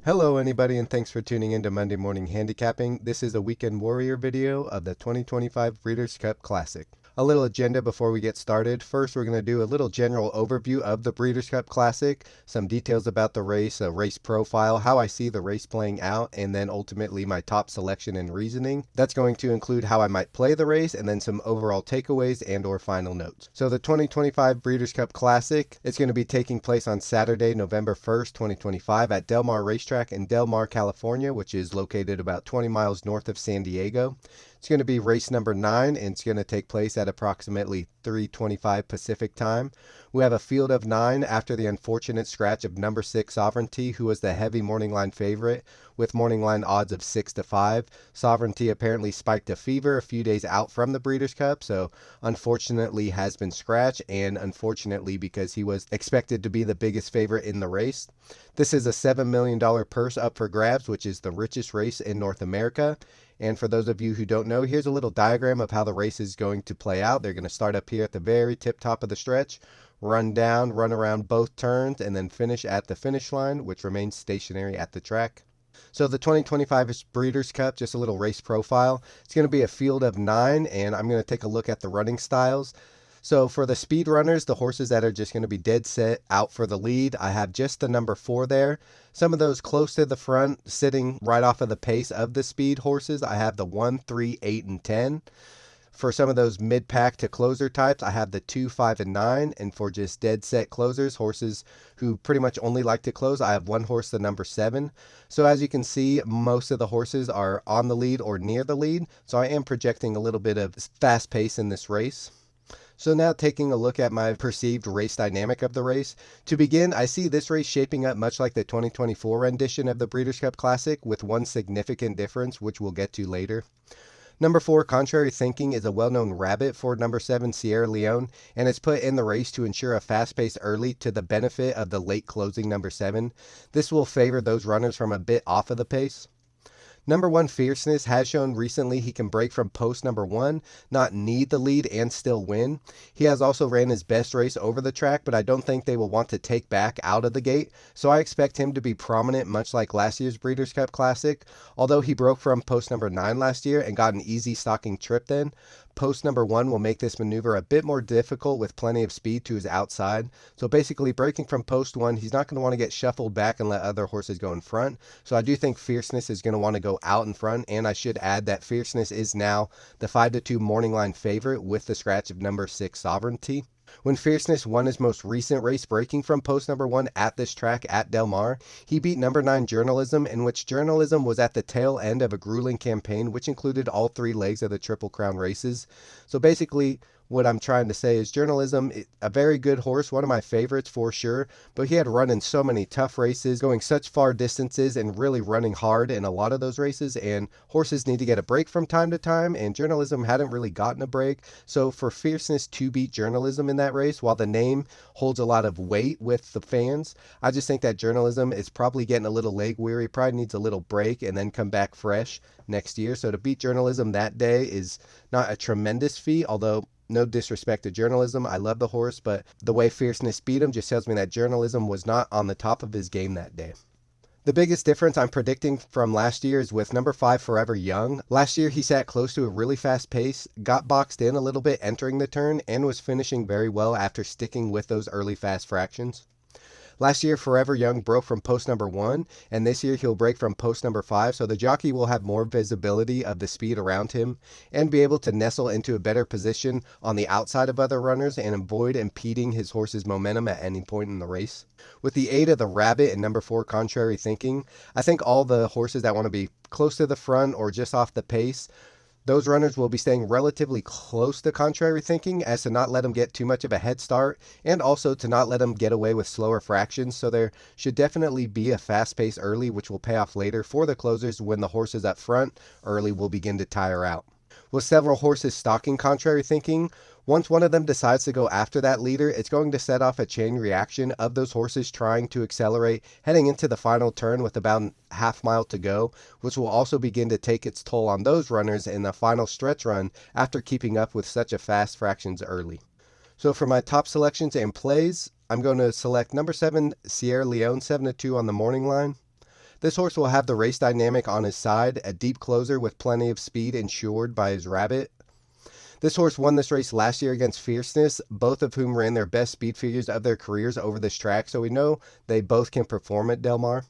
Hello anybody, and thanks for tuning in to Monday Morning Handicapping. This is a Weekend Warrior video of the 2025 Breeders' Cup Classic. A little agenda before we get started. First, we're going to do a little general overview of the Breeders' Cup Classic, some details about the race, a race profile, how I see the race playing out, and then ultimately my top selection and reasoning. That's going to include how I might play the race, and then some overall takeaways and or final notes. So the 2025 Breeders' Cup Classic, it's going to be taking place on Saturday, November 1st, 2025 at Del Mar Racetrack in Del Mar, California, which is located about 20 miles north of San Diego. It's going to be race number 9, and it's going to take place at approximately 3:25 Pacific time. We have a field of 9 after the unfortunate scratch of number 6 Sovereignty, who was the heavy morning line favorite with morning line odds of 6-5. Sovereignty apparently spiked a fever a few days out from the Breeders' Cup, so unfortunately has been scratched, and unfortunately because he was expected to be the biggest favorite in the race. This is a $7 million purse up for grabs, which is the richest race in North America. And for those of you who don't know, here's a little diagram of how the race is going to play out. They're going to start up here at the very tip top of the stretch, run down, run around both turns, and then finish at the finish line, which remains stationary at the track. So the 2025 Breeders' Cup, just a little race profile. It's going to be a field of 9, and I'm going to take a look at the running styles. So for the speed runners, the horses that are just going to be dead set out for the lead, I have just the number 4 there. Some of those close to the front, sitting right off of the pace of the speed horses, I have the 1, 3, 8, and 10. For some of those mid-pack to closer types, I have the 2, 5, and 9. And for just dead set closers, horses who pretty much only like to close, I have one horse, the number 7. So as you can see, most of the horses are on the lead or near the lead. So I am projecting a little bit of fast pace in this race. So now taking a look at my perceived race dynamic of the race. To begin, I see this race shaping up much like the 2024 rendition of the Breeders' Cup Classic, with one significant difference, which we'll get to later. Number 4, Contrary Thinking, is a well-known rabbit for number 7, Sierra Leone, and is put in the race to ensure a fast pace early to the benefit of the late closing number 7. This will favor those runners from a bit off of the pace. Number 1, Fierceness, has shown recently he can break from post number 1, not need the lead, and still win. He has also ran his best race over the track, but I don't think they will want to take back out of the gate, so I expect him to be prominent much like last year's Breeders' Cup Classic. Although he broke from post number 9 last year and got an easy stalking trip then, post number 1 will make this maneuver a bit more difficult with plenty of speed to his outside. So basically breaking from post 1, he's not going to want to get shuffled back and let other horses go in front. So I do think Fierceness is going to want to go out in front, and I should add that Fierceness is now the 5-2 morning line favorite with the scratch of number 6 Sovereignty. When Fierceness won his most recent race breaking from post number 1 at this track at Del Mar, he beat number 9 Journalism, in which Journalism was at the tail end of a grueling campaign which included all 3 legs of the Triple Crown races. So basically what I'm trying to say is Journalism, a very good horse, one of my favorites for sure, but he had run in so many tough races, going such far distances and really running hard in a lot of those races, and horses need to get a break from time to time, and Journalism hadn't really gotten a break. So for Fierceness to beat Journalism in that race, while the name holds a lot of weight with the fans, I just think that Journalism is probably getting a little leg weary, probably needs a little break and then come back fresh next year. So to beat Journalism that day is not a tremendous feat, although no disrespect to Journalism, I love the horse, but the way Fierceness beat him just tells me that Journalism was not on the top of his game that day. The biggest difference I'm predicting from last year is with number 5, Forever Young. Last year he sat close to a really fast pace, got boxed in a little bit entering the turn, and was finishing very well after sticking with those early fast fractions. Last year, Forever Young broke from post number 1, and this year he'll break from post number 5, so the jockey will have more visibility of the speed around him and be able to nestle into a better position on the outside of other runners and avoid impeding his horse's momentum at any point in the race. With the aid of the Rabbit and number 4, Contrary Thinking, I think all the horses that want to be close to the front or just off the pace, those runners will be staying relatively close to Contrary Thinking as to not let them get too much of a head start, and also to not let them get away with slower fractions. So there should definitely be a fast pace early, which will pay off later for the closers when the horses up front early will begin to tire out. With several horses stalking contrary thinking, once one of them decides to go after that leader, it's going to set off a chain reaction of those horses trying to accelerate, heading into the final turn with about a half mile to go, which will also begin to take its toll on those runners in the final stretch run after keeping up with such a fast fractions early. So for my top selections and plays, I'm going to select number 7, Sierra Leone, 7-2 on the morning line. This horse will have the race dynamic on his side, a deep closer with plenty of speed ensured by his rabbit. This horse won this race last year against Fierceness, both of whom ran their best speed figures of their careers over this track, so we know they both can perform at Del Mar.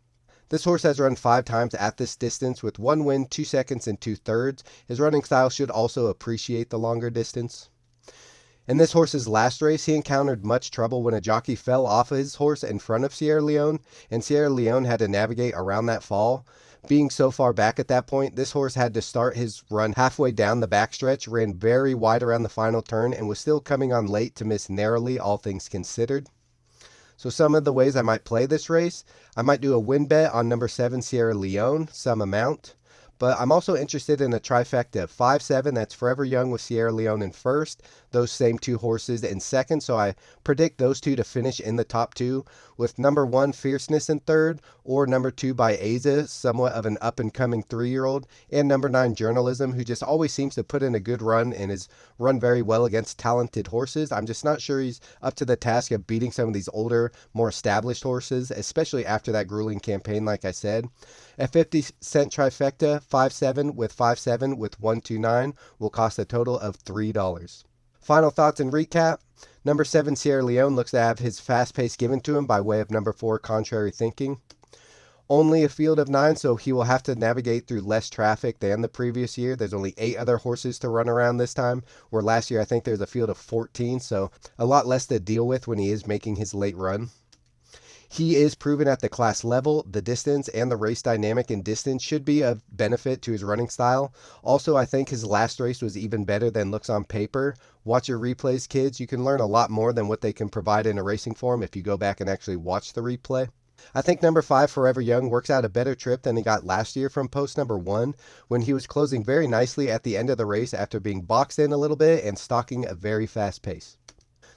This horse has run 5 times at this distance with 1 win, 2 seconds, and 2/3. His running style should also appreciate the longer distance. In this horse's last race, he encountered much trouble when a jockey fell off of his horse in front of Sierra Leone, and Sierra Leone had to navigate around that fall. Being so far back at that point, this horse had to start his run halfway down the backstretch, ran very wide around the final turn, and was still coming on late to miss narrowly, all things considered. So some of the ways I might play this race, I might do a win bet on number 7 Sierra Leone, some amount. But I'm also interested in a trifecta, 5-7, that's Forever Young with Sierra Leone in first, those same 2 horses in second, so I predict those 2 to finish in the top 2, with number 1 Fierceness in third, or number 2 by Aza, somewhat of an up-and-coming 3-year-old, and number 9 Journalism, who just always seems to put in a good run and has run very well against talented horses. I'm just not sure he's up to the task of beating some of these older, more established horses, especially after that grueling campaign, like I said. A 50-cent trifecta, 5-7 with 5-7 with 129 will cost a total of $3. Final thoughts and recap. Number 7 Sierra Leone looks to have his fast pace given to him by way of number 4 Contrary Thinking. Only a field of 9, so he will have to navigate through less traffic than the previous year. There's only 8 other horses to run around this time, where last year I think there's a field of 14, so a lot less to deal with when he is making his late run. He is proven at the class level, the distance, and the race dynamic and distance should be of benefit to his running style. Also, I think his last race was even better than looks on paper. Watch your replays, kids. You can learn a lot more than what they can provide in a racing form if you go back and actually watch the replay. I think number 5, Forever Young, works out a better trip than he got last year from post number 1, when he was closing very nicely at the end of the race after being boxed in a little bit and stalking a very fast pace.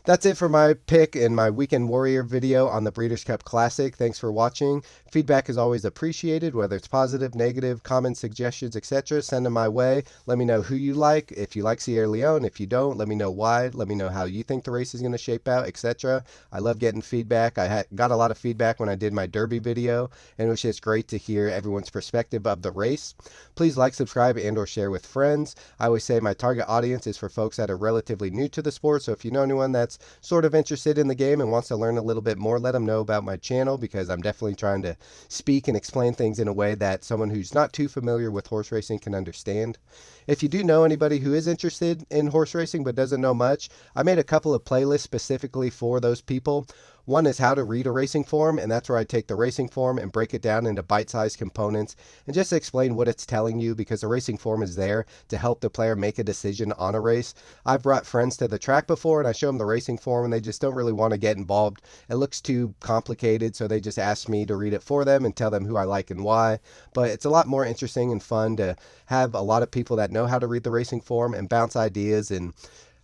That's it for my pick in my Weekend Warrior video on the Breeders' Cup Classic. Thanks for watching. Feedback is always appreciated, whether it's positive, negative, comments, suggestions, etc. Send them my way. Let me know who you like. If you like Sierra Leone, if you don't, let me know why. Let me know how you think the race is going to shape out, etc. I love getting feedback. I got a lot of feedback when I did my Derby video, and it was just great to hear everyone's perspective of the race. Please like, subscribe, and or share with friends. I always say my target audience is for folks that are relatively new to the sport, so if you know anyone that's sort of interested in the game and wants to learn a little bit more, let them know about my channel, because I'm definitely trying to speak and explain things in a way that someone who's not too familiar with horse racing can understand. If you do know anybody who is interested in horse racing but doesn't know much, I made a couple of playlists specifically for those people. One is how to read a racing form, and that's where I take the racing form and break it down into bite-sized components and just explain what it's telling you, because the racing form is there to help the player make a decision on a race. I've brought friends to the track before and I show them the racing form and they just don't really want to get involved. It looks too complicated, so they just ask me to read it for them and tell them who I like and why. But it's a lot more interesting and fun to have a lot of people that know how to read the racing form and bounce ideas and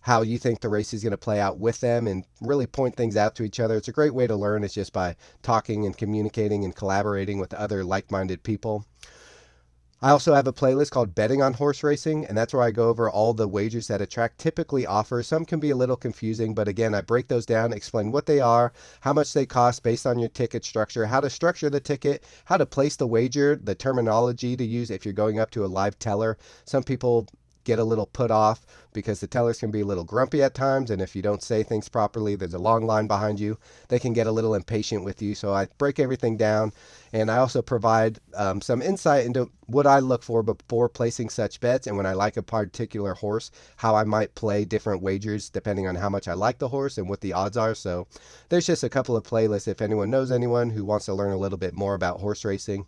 how you think the race is going to play out with them and really point things out to each other. It's a great way to learn. It's just by talking and communicating and collaborating with other like-minded people. I also have a playlist called Betting on Horse Racing, and that's where I go over all the wagers that a track typically offers. Some can be a little confusing, but again, I break those down, explain what they are, how much they cost based on your ticket structure, how to structure the ticket, how to place the wager, the terminology to use if you're going up to a live teller. Some people get a little put off because the tellers can be a little grumpy at times, and if you don't say things properly, there's a long line behind you. They can get a little impatient with you, so I break everything down, and I also provide some insight into what I look for before placing such bets, and when I like a particular horse, how I might play different wagers depending on how much I like the horse and what the odds are. So there's just a couple of playlists if anyone knows anyone who wants to learn a little bit more about horse racing.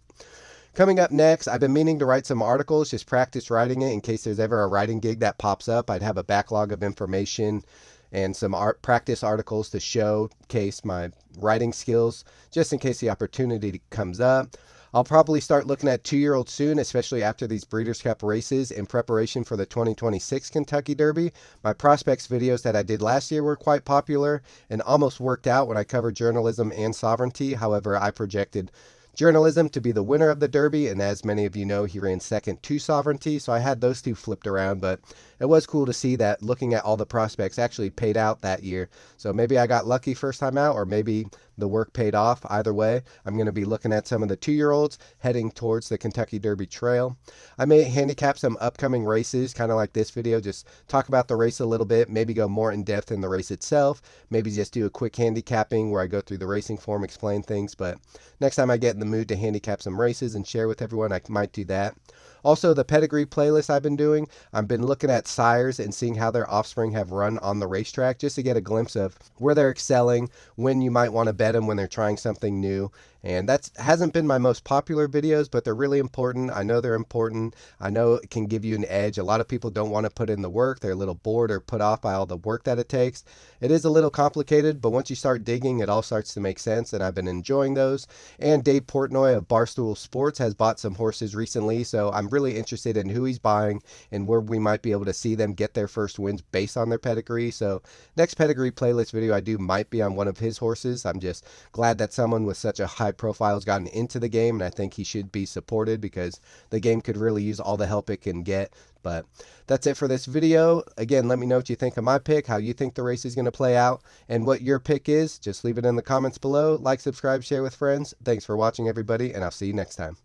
Coming up next, I've been meaning to write some articles, just practice writing it in case there's ever a writing gig that pops up. I'd have a backlog of information and some practice articles to showcase my writing skills, just in case the opportunity comes up. I'll probably start looking at 2-year-olds soon, especially after these Breeders' Cup races in preparation for the 2026 Kentucky Derby. My prospects videos that I did last year were quite popular and almost worked out when I covered journalism and sovereignty. However, I projected journalism to be the winner of the Derby, and as many of you know, he ran second to sovereignty, so I had those two flipped around, but it was cool to see that looking at all the prospects actually paid out that year. So maybe I got lucky first time out, or maybe the work paid off. Either way, I'm going to be looking at some of the 2-year-olds heading towards the Kentucky Derby Trail. I may handicap some upcoming races, kind of like this video, just talk about the race a little bit, maybe go more in depth in the race itself, maybe just do a quick handicapping where I go through the racing form, explain things. But next time I get in the mood to handicap some races and share with everyone, I might do that. Also, the pedigree playlist I've been doing, I've been looking at sires and seeing how their offspring have run on the racetrack just to get a glimpse of where they're excelling, when you might want to bet them when they're trying something new. And that hasn't been my most popular videos, but they're really important. I know they're important. I know it can give you an edge. A lot of people don't want to put in the work. They're a little bored or put off by all the work that it takes. It is a little complicated, but once you start digging, it all starts to make sense, and I've been enjoying those. And Dave Portnoy of Barstool Sports has bought some horses recently, so I'm really interested in who he's buying and where we might be able to see them get their first wins based on their pedigree. So next pedigree playlist video I do might be on one of his horses. I'm just glad that someone with such a high profile has gotten into the game, and I think he should be supported because the game could really use all the help it can get. But that's it for this video. Again, let me know what you think of my pick, how you think the race is going to play out, and what your pick is. Just leave it in the comments below. Like, subscribe, share with friends. Thanks for watching, everybody, and I'll see you next time.